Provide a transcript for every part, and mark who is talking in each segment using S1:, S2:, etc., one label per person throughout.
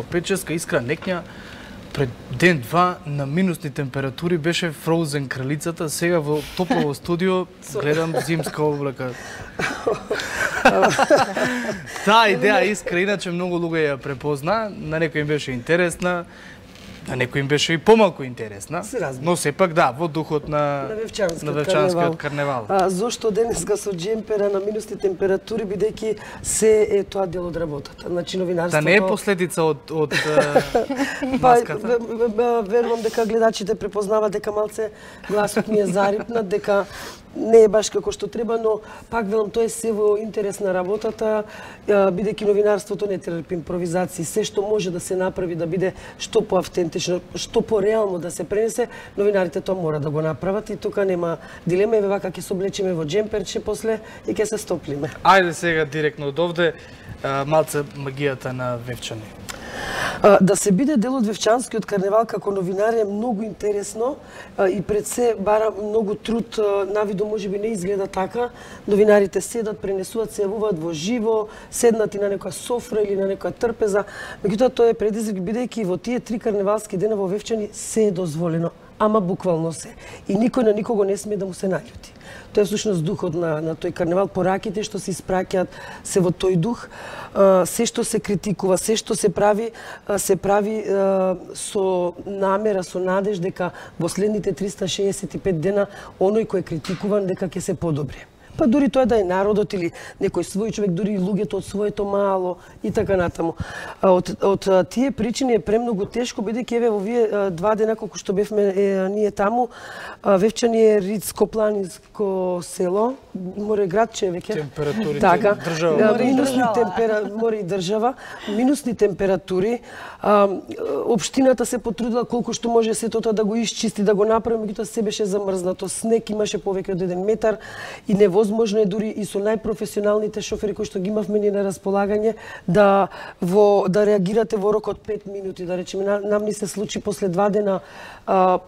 S1: Печеска искра некња пред ден-два на минусни температури беше фроузен кралицата, сега во топло студио гледам зимска облека. Таа идеја искра, иначе многу луѓе ја препозна, на некој им беше интересна, на некој им беше и помалку интересна, но сепак да, во духот на Вевчанскиот карневал.
S2: Зошто денеска со джемпера на минусни температури, бидејќи се е тоа дел од работата. Значи новинарството...
S1: Да не е последица од маската?
S2: Верувам дека гледачите препознаваат дека малце гласот ми е зарипнат, дека не е баш како што треба, но пак велам, тоа е се во интерес на работата, бидејќи новинарството не трпи импровизации. Се што може да се направи да биде што поавтентично, што пореално да се пренесе, новинарите тоа мора да го направат и тука нема дилема. Еве вака ќе се облечеме во джемперче после и ќе се стоплиме.
S1: Ајде сега директно од овде малце магијата на Вевчани.
S2: Да се биде дел од Вевчанскиот карневал како новинар е многу интересно и пред се бара многу труд, навидо можеби не изгледа така. Новинарите седат, пренесуваат, се јавуваат во живо, седнат и на некоја софра или на некоја трпеза. Меѓутоа тоа е предизвик бидејќи во тие 3 карневалски дена во Вевчани се е дозволено, ама буквално се. И никој на никого не смее да му се наљути. Тоа е всушност духот на тој карневал, пораките што се испраќаат се во тој дух. Се што се критикува, се што се прави со намера, со надеж дека во следните 365 дена оној кој е критикуван дека ќе се подобри. Па дури тоа да е народот или некој свој човек, дури и луѓето од своето мало и така натаму. Од тие причини е премногу тешко, бидејќи еве во овие 2 дена колку што бевме ние таму, Вевчани е ридско-планинско село, море градче веќе.
S1: Температурите,
S2: така,
S1: држава.
S2: Море и држава, минусни температури. Општината се потрудила колку што може сето тоа да го исчисти, да го направи, меѓутоа се беше замрзнато. Снег имаше повеќе од 1 метар и невозможно е дури и со најпрофесионалните шофери кои што ги имавме ние на располагање да реагирате во рок од 5 минути. Да речеме, нам ни се случи после 2 дена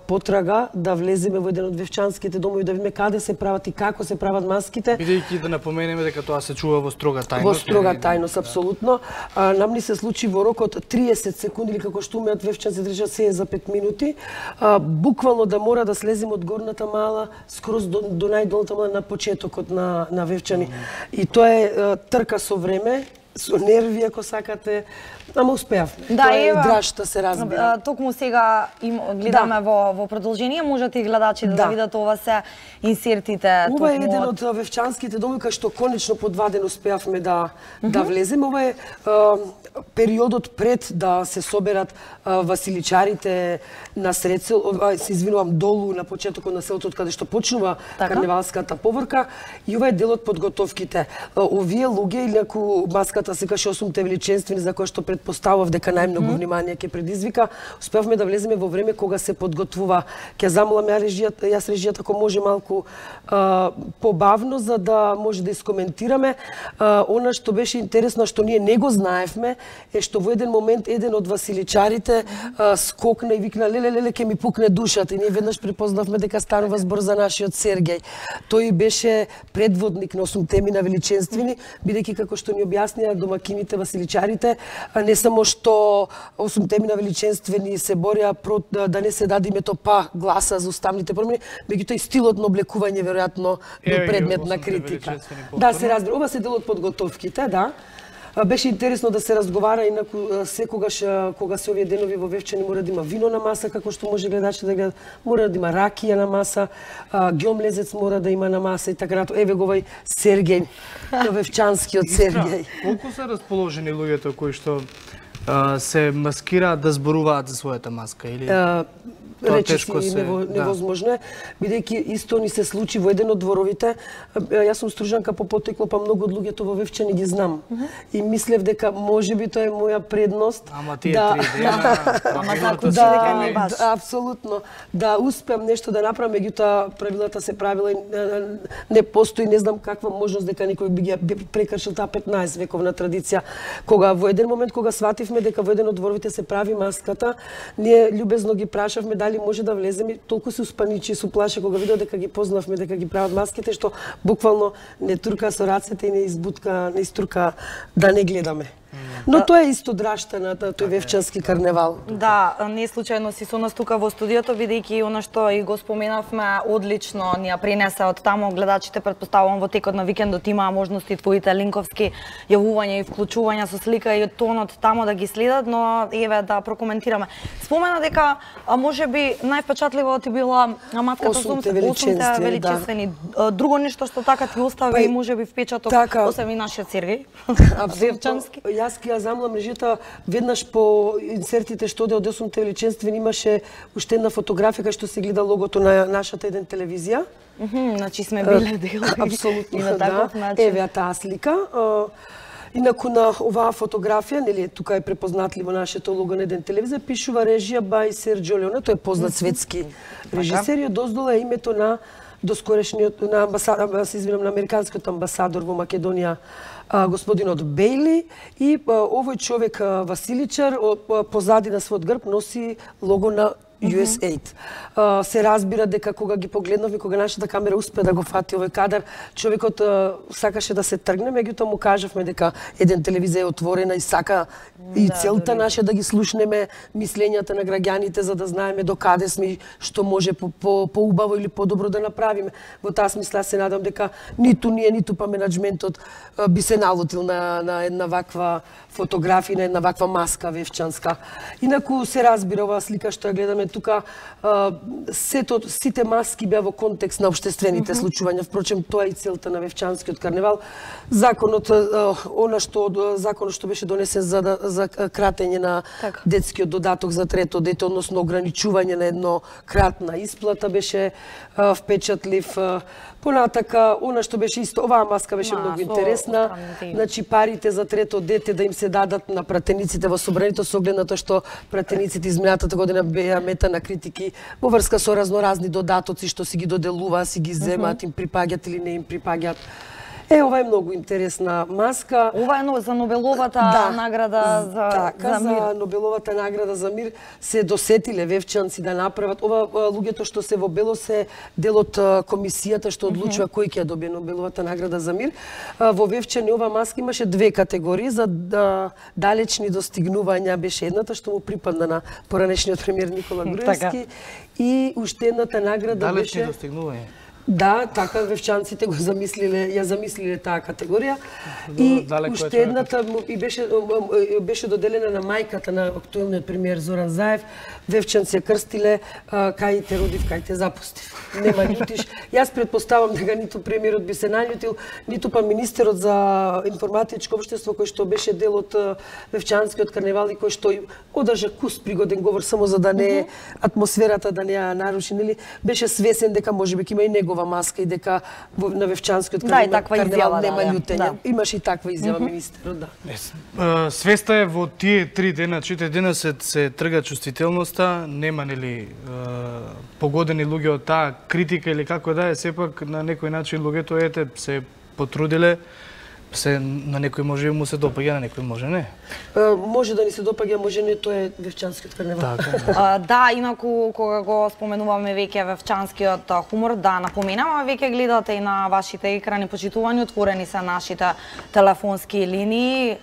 S2: потрага да влеземе во еден од вевчанските домови да видиме каде се прават и како се прават маските.
S1: Бидејќи да напоменеме дека тоа се чува во строга тајност.
S2: Во строга тајност, апсолутно. Нам ни се случи во рок од 30 секунди, или како што умеат вевчанци држат се е за 5 минути. Буквално да мора да слеземе од горната мала скроз до најдолната мала на почетокот на Вевчани. И тоа е трка со време, со нерви, ако сакате, ама успеавме.
S3: Да,
S2: тоа е драшта, се разбира.
S3: Токму сега гледаме во продолжение, можете и гледачите да видат ова се инсертите.
S2: Ова е еден од вевчанските домови кај што конечно по 2 дена успеавме да влеземе. Ова е периодот пред да се соберат василичарите на сред сел, се извинувам, долу на почетокот на селото каде што почнува карневалската поворка, и ова е дел од подготовките. Овие луѓе, или ако маската се каже 8 величенствени за кои што предпоставав дека најмногу внимание ќе предизвика, успеавме да влеземе во време кога се подготвува. Ќе замолам јас режијата ако може малку побавно за да може да искоментираме. Она што беше интересно, што ние не го знаевме, е што во еден момент еден од василичарите скокна и викна леле ќе ми пукне душата, и ние веднаш препознавме дека станува збор за нашиот Сергеј. Тој беше предводник на 8 величенствени, бидејќи како што ни објаснија домакините василичарите, не само што 8 величенствени се борија да не се даде името па гласа за уставните промени, меѓутоа и стилот на облекување веројатно бил предмет на критика. Да, се разбира. Ова се дел од подготовките, да. Беше интересно да се разговара, инаку секогаш кога се овие денови во Вевчани мора да има вино на маса, како што може гледачите да гледат, мора да има ракија на маса, ѓомлезец мора да има на маса и така натаму. Еве го овој Сергеј, вевчанскиот Сергеј.
S1: Колку се расположени луѓето кои што се маскираат да зборуваат за својата маска или
S2: речиси невозможно е, бидејќи исто ни се случи во еден од дворовите. Јас сум стружанка по потекло, па многу од луѓето во Вевчани ги знам. И мислев дека можеби тоа е моја предност.
S1: Ама тие 3 дена,
S3: ама закучи дека не баш.
S2: Апсолутно. Да успеам нешто да направам, меѓутоа правилата се правила и не постои, не знам каква можност дека некој би ги прекршил таа 15 вековна традиција. Кога во еден момент кога свативме дека во еден од дворовите се прави маската, ние љубезно ги прашавме дали може да влеземе, толку се успаничи, се уплаше кога видео дека ги познавме дека ги прават маските, што буквално не турка со рацете и не истурка да не гледаме. Но тоа е исто драшта на тој Вевчански карневал.
S3: Да, не случајно си со нас тука во студиото, бидејќи она што и го споменавме, одлично ни ја пренесе од таму. Гледачите, претпоставувам, во текот на викендот имаа можности твоите линковски јавувања и вклучувања со слика и тонот таму да ги следат, но еве да прокоментираме. Спомена дека можеби највпечатливо ти била маската со 8 величествени. Друго нешто што така ти остави можеби впечаток, освен и нашиот Сергеј Вевчански.
S2: Јас ки ја замла мрежата, веднаш по инсертите што оде од 8 величествени имаше уште една фотографија кај што се гледа логото на нашата еден телевизија.
S3: Значи сме биле дел.
S2: Апсолутно, да. Еве таа слика. Инаку на оваа фотографија, нели, тука е препознатливо нашето лого на еден телевизија, пишува режија бај Серджио Леоне, тој е познат светски режисер и одоздола е името на доскорешниот на на американскиот амбасадор во Македонија, господинот Бејли, и овој човек Василичар позади на својот грб носи лого на USAID. Се разбира дека кога ги погледнавме, кога нашата камера успе да го фати овој кадар, човекот сакаше да се тргне, меѓутоа му кажавме дека еден телевизија е отворена и сака и целта наша да ги слушнеме мислењата на граѓаните за да знаеме до каде сме, што може поубаво или подобро да направиме. Во таа смисла се надам дека ниту ние, ниту па менаџментот би се налутил на една ваква фотографија, на една ваква маска вевчанска. Инаку се разбира оваа слика што ја гледаме тука, сите маски беа во контекст на општествените случувања. Впрочем, тоа е и целта на Вевчанскиот карневал. Законот што беше донесен за кратење на детскиот додаток за трето дете, односно ограничување на еднократна исплата, беше впечатлив. Понатака, она што беше исто, оваа маска беше многу интересна. Значи, парите за трето дете да им се дадат на пратениците во собранието, со оглед на тоа што пратениците изминатата година беа мета на критики во врска со разноразни додатоци што си ги доделуваат, си ги земаат, им припаѓаат или не им припаѓаат. Ова е многу интересна маска.
S3: Ова е за Нобеловата награда за мир.
S2: За Нобеловата награда за мир се досетиле вевчанци да направат. Ова луѓето што се во бело се дел од комисијата што одлучува кој ќе ја добие Нобеловата награда за мир. Во Вевчани ова маска имаше две категории. За далечни достигнувања беше едната што му припадна на поранешниот премиер Никола Груевски и уште едната награда беше
S1: далечни достигнувања.
S2: Да, така вевчанците го ја замислиле таа категорија. И уште едната беше доделена на мајката на актуелниот премиер Зоран Заев. Вевчанци ја крстиле кај те родив, кај те запустив. Нема љутиш. Јас претпоставам дека ниту премиерот би се наљутил, ниту па министерот за информатичко општество кој што беше дел од Вевчанскиот карневал и кој што одржа кус пригоден говор само за да не атмосферата да не ја наруши, нели, беше свесен дека можеби ќе има и негова маска и дека на Вевчанскиот карневал нема љутење. Имаш и таква изјава министерот, да.
S1: Свеста е во тие 3 дена, 4 дена се трга чувствителноста, нема нели погодени луѓе од таа критика или како да е, сепак на некој начин луѓето се потрудиле. На некој може му се допаѓа, на некој може не.
S2: Може да ни се допаѓа, може не, тоа е Вевчанскиот карневал.
S3: Да, инаку кога го споменуваме веќе Вевчанскиот хумор, да напоменаме, веќе гледате и на вашите екрани почитувани, отворени се нашите телефонски линии,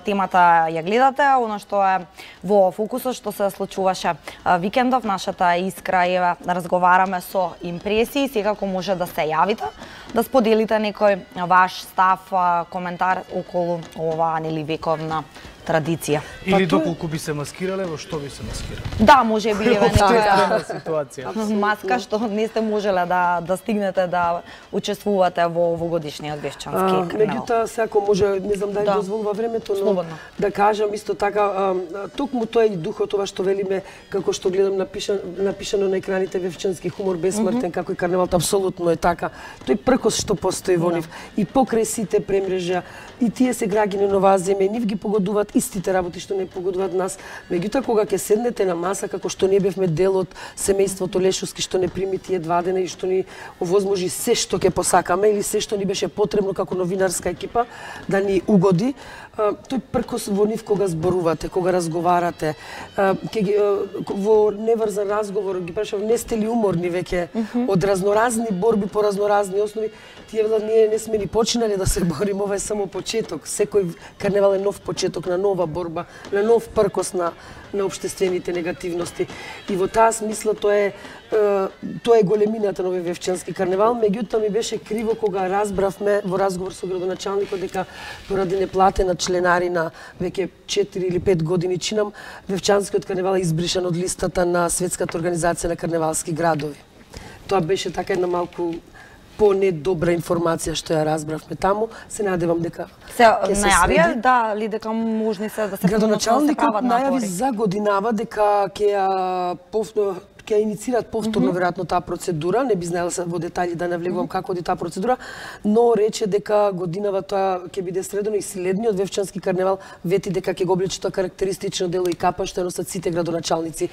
S3: темата ја гледате, она што е во фокусот што се случуваше викендов, нашата Искра, еве, разговараме со импресии, секако може да се јавите, да споделите некој ваш став, коментар околу оваа нели вековна традиција.
S1: Или доколку би се маскирале, во што би се маскирале?
S3: Да, може би еве
S1: некоја ситуација.
S3: Маска што не сте можеле да стигнете да учествувате во годишниот Вевчански карневал.
S2: Меѓутоа секако може, не знам дали дозволува времето, но да кажам исто така, токму тоа е и духот ова што велиме, како што гледам напишано на екраните Вевчански хумор бесмртен, како и карневалот, апсолутно е така. Тој пркос што постои во нив и покрај сите премрежја, и тие се граѓани на оваа земја, нив ги погодуваат истите работи што не погодуваат нас. Меѓутоа кога ќе седнете на маса како што не бевме дел од семејството Лешовски што не прими тие 2 дена и што ни овозможи се што ќе посакаме или се што ни беше потребно како новинарска екипа да ни угоди, тој пркос во нив кога зборувате, кога разговарате, во неврзан разговор ги прашав, не сте ли уморни веќе од разноразни борби по разноразни основи? Тие велат, ние не сме ни починале да се борим, ова е само почеток. Секој карневал е нов почеток на нова борба, на нов пркос на општествените негативности. И во таа смисла тоа е големината на овој Вевчански карневал. Меѓутоа ми беше криво кога разбравме во разговор со градоначалникот дека поради неплатена членарина веќе 4 или 5 години чинам, Вевчанскиот карневал е избришан од листата на Светската организација на карневалски градови. Тоа беше така една малку по-недобра информација што ја разбравме таму. Се надевам дека ќе се
S3: најавија дали дека можни се да се
S2: градоначалникот најави за годинава дека ќе иницират повторно веројатно таа процедура, не би знаела во детали да навлегувам како оди таа процедура, но рече дека годинава тоа ќе биде средено и следниот Вевчански карневал вети дека ќе го облече тоа карактеристично дело и капа што носат сите градоначалници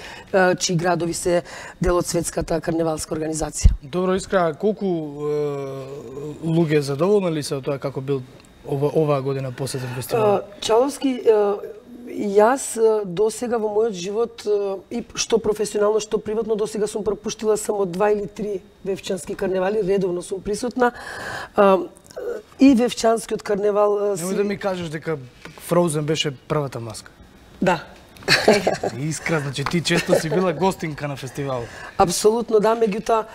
S2: чии градови се дел од Светската карневалска организација.
S1: Добро, Искра, колку луѓе задоволни ли се од тоа како бил оваа година посетен фестивал?
S2: Чаловски, јас до сега во мојот живот, и што професионално, што приватно, до сега сум пропуштила само 2 или 3 Вевчански карневали, редовно сум присутна. И Вевчанскиот карневал...
S1: Немој да ми кажеш дека Фроузен беше првата маска.
S2: Да.
S1: Искра, значи ти често си била гостинка на фестивалот.
S2: Апсолутно, да, меѓутоа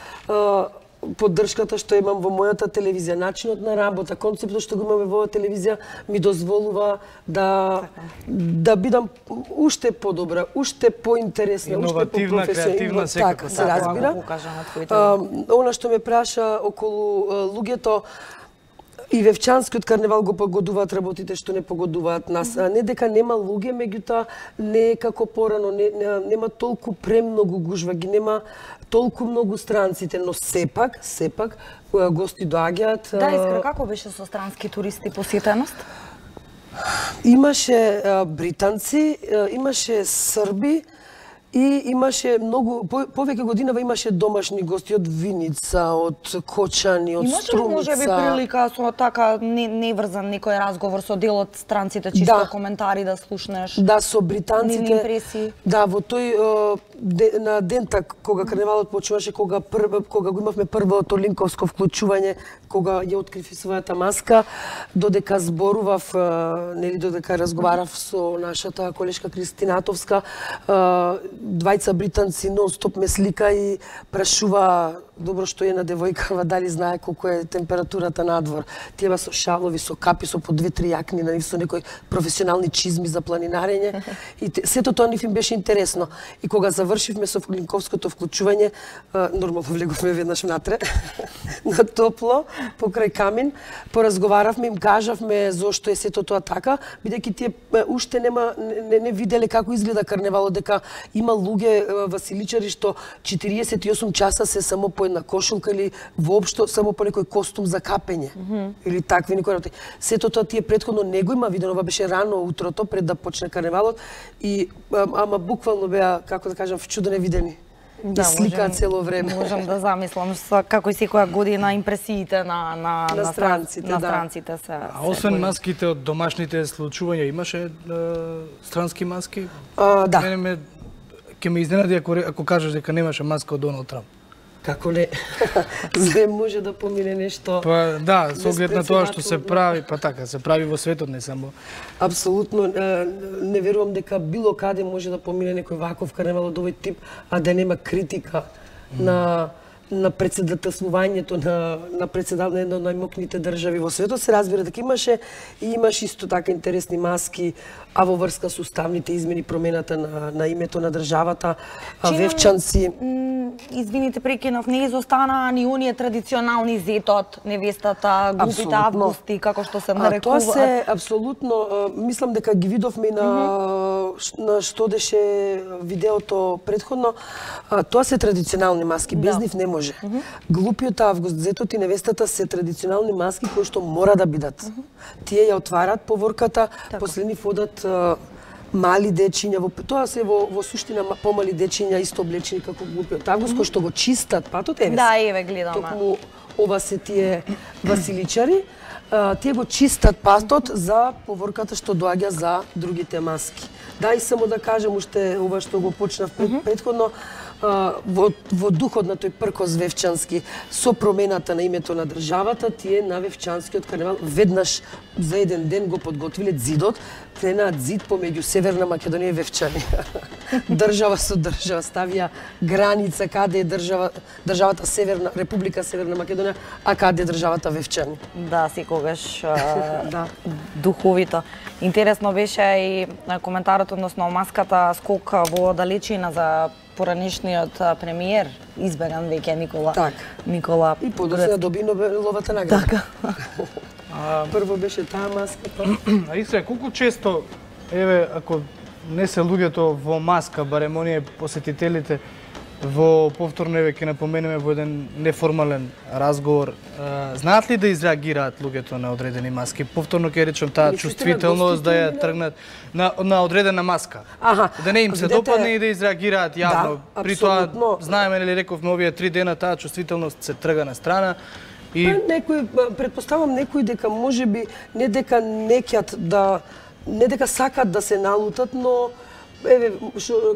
S2: поддршката што имам во мојата телевизија, начинот на работа, концептот што го имаме во оваа телевизија ми дозволува да бидам уште подобра, уште поинтересна, уште
S1: по-професионална,
S2: така се разбира. Она што ме праша околу луѓето, и Вевчанскиот карневал го погодуваат работите што не погодуваат нас. Не дека нема луѓе, меѓутоа не е како порано, нема толку премногу гужва, ги нема толку многу странците, но сепак гости доаѓаат.
S3: Да, Искра, како беше со странски туристи посетеност?
S2: Имаше британци, имаше срби, и имаше многу, повеќе годинава имаше домашни гости од Виница, од Кочани, од Струмица.
S3: Имаше можеби прилика со така неврзан некој разговор со дел од странците, чисто коментари да слушнеш?
S2: Да, со британците.
S3: Импресии?
S2: Да, во тој на дента кога карневалот почуваше, кога го имавме првото линковско вклучување, кога ја открив својата маска, додека зборував, нели додека разговарав со нашата колешка Кристинатовска, двајца британци нон-стоп ме слика и прашува добро што е на девојкава, дали знае колку е температурата надвор. Тие со шалови, со капи, со по 2-3 јакни, на нив со некои професионални чизми за планинарење. И сето тоа нив им беше интересно. И кога завршивме со линковското вклучување, нормално влегувме веднаш внатре, на топло, покрај камин, поразговаравме, им кажавме зошто е сето тоа така, бидејќи тие уште не виделе како изгледа карневалот, дека има луѓе василичари што 48 часа се само по една кошулка или воопшто само по некој костум за капење или такви некои работи. Сето тоа тие претходно не го има видено, ова беше рано утрото пред да почне карневалот и ама буквално беа, како да кажам, вчудени видени. Да, сликаат цело време.
S3: Можам да замислам како и секоја година импресиите на странците се.
S1: А освен маските од домашните случувања, имаше странски маски?
S2: Да.
S1: Ке ме изненади ако кажеш дека немаше маска од Доналд Трамп.
S2: Како не? Се може да помине нешто.
S1: Па да, со оглед на тоа што се прави, па така, се прави во светот, не само.
S2: Апсолутно, не верувам дека било каде може да помине некој ваков карневал од овој тип, а да нема критика на председателствувањето на председател на една од најмокните држави во светот. Се разбира дека имаше исто така интересни маски, а во врска со уставните измени, промената на името на државата, Вевчанци.
S3: Извините, прекинав, не изостанаа ни оние традиционални зетот, невестата, глупите августи, како што се нарекува.
S2: Тоа се апсолутно, мислам дека ги видовме на што деше видеото предходно, тоа се традиционални маски, без нив не може. Глупиот август, зетот и невестата се традиционални маски кои што мора да бидат. Тие ја отварат поворката, после нив одат мали дечиња, тоа се во суштина помали дечиња исто облечени како глупиот август, кои што го чистат патот, еве.
S3: Да, еве гледаме.
S2: Токму ова се тие василичари, тие го чистат патот за поворката што доаѓа за другите маски. Да, и само да кажам уште ова што го почнав предходно, во духот на тој пркос Вевчански, со промената на името на државата, тие на Вевчанскиот карневал веднаш за еден ден го подготвиле зидот, кренаат зид помеѓу Северна Македонија и Вевчани. Држава со држава ставија граница каде е државата Република Северна Македонија, а каде е државата Вевчани.
S3: Да, секогаш духовито. Интересно беше и коментарот односно маската скок во далечина за поранешниот премиер, изберан веќе Никола.
S2: И подоцна доби Нобеловата награда.
S3: Така.
S2: Прво беше таа маска.
S1: А Искра, колку често, еве, ако не се луѓето во маска, барем оние посетителите, во повторно еве ќе напоменеме во еден неформален разговор, знаат ли да изреагираат луѓето на одредени маски? Повторно ќе речем таа чувствителност да ја тргнат на одредена маска. Да не им се допадне и да изреагираат јавно. При тоа знаеме нели рековме овие 3 дена таа чувствителност се трга на страна.
S2: Некои, предпоставам некои дека можеби не дека неќат не дека сакат да се налутат, но еве,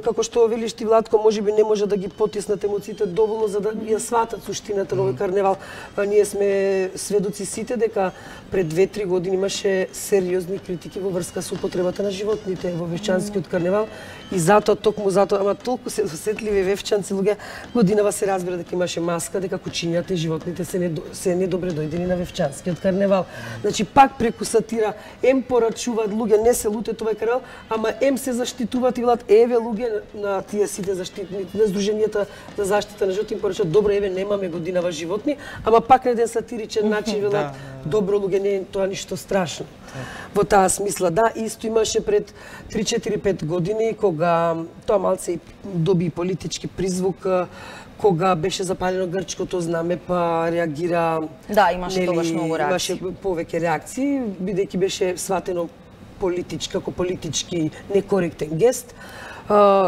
S2: како што велиш ти, Владко, можеби не може да ги потиснат емоциите доволно за да ја сватат суштината на овој карневал. Ние сме сведоци сите дека пред 2-3 години имаше сериозни критики во врска со употребата на животните во Вевчанскиот карневал и затоа, токму затоа, ама толку се осетливи вевчанци луѓе, годинава се разбира дека имаше маска, дека кучињата и животните се недобре дојдени на Вевчанскиот карневал. Значи, пак преку сатира, ем порачуваат луѓе, не се лутат овој карневал, ама ем се заштитуваат и влад, еве луѓе на тие сите заштитници, на Сдруженијата за заштита на животни, порачуваат, добро, еве немаме годинава животни, ама пак на еден сатиричен начин велат, добро луѓе, не е тоа ништо страшно. Во таа смисла, да, исто имаше пред 3-4-5 години, кога тоа малце доби политички призвук, кога беше запалено грчкото знаме, па реагира...
S3: Да, имаше тогаш многу реакции.
S2: Имаше повеќе реакции, бидејќи беше сватено како политички некоректен гест.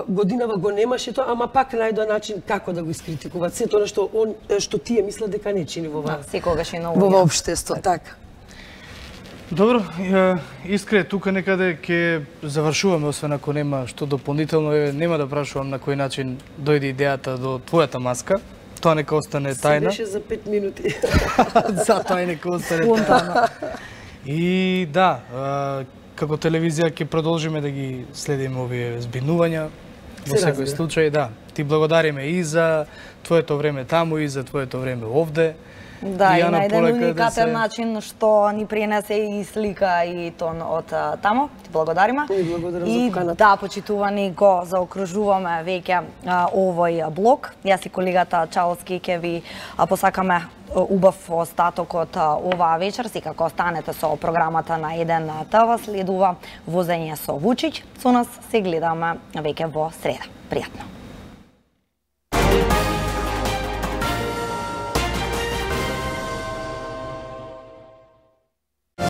S2: Годинава го немаше тоа, ама пак најдоа начин како да го искритикуваат. Сето она што тие мислат дека не чини во ова општество, така.
S1: Добро, Искре, тука некаде ќе завршуваме, освен ако нема што дополнително, нема да прашувам на кој начин дојде идејата до твојата маска. Тоа нека остане тајна.
S2: Се беше за 5 минути.
S1: Затоа нека остане тајна. И да, како телевизија ќе продолжиме да ги следиме овие збинувања. Во секој случај, да. Ти благодариме и за твоето време таму, и за твоето време овде.
S3: Да, и на еден уникатен начин што ни принесе и слика и тон од тамо. Ти благодариме.
S2: И
S3: да, почитувани, го заокружуваме веќе овој блог. Јас и колегата Чалски ќе ви посакаме убав остаток од оваа вечер. Секако останете со програмата на Еден ТВ. Следува Возење со Вучиќ. Со нас се гледаме веќе во среда. Пријатно.